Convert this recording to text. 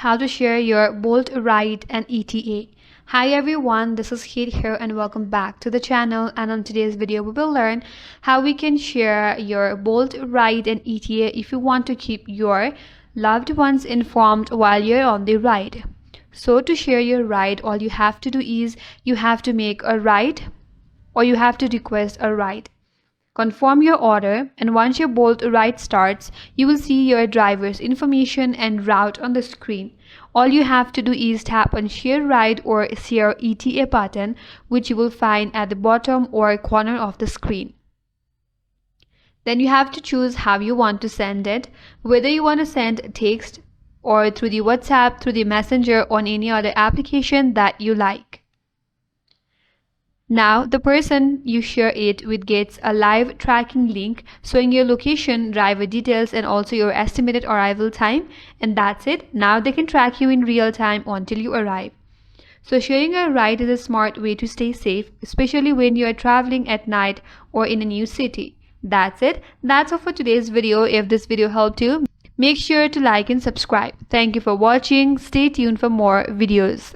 how to share your Bolt ride and ETA. Hi everyone, this is Kate here and welcome back to the channel, and on today's video we will learn how we can share your Bolt ride and ETA if you want to keep your loved ones informed while you're on the ride. So to share your ride, all you have to do is you have to make a ride or you have to request a ride. Confirm your order, and once your Bolt ride starts, you will see your driver's information and route on the screen. All you have to do is tap on Share Ride or Share ETA button, which you will find at the bottom or corner of the screen. Then you have to choose how you want to send it, whether you want to send text or through the WhatsApp, through the Messenger, or on any other application that you like. Now, the person you share it with gets a live tracking link showing your location, driver details, and also your estimated arrival time. And that's it. Now they can track you in real time until you arrive. So sharing a ride is a smart way to stay safe, especially when you are traveling at night or in a new city. That's it. That's all for today's video. If this video helped you, make sure to like and subscribe. Thank you for watching. Stay tuned for more videos.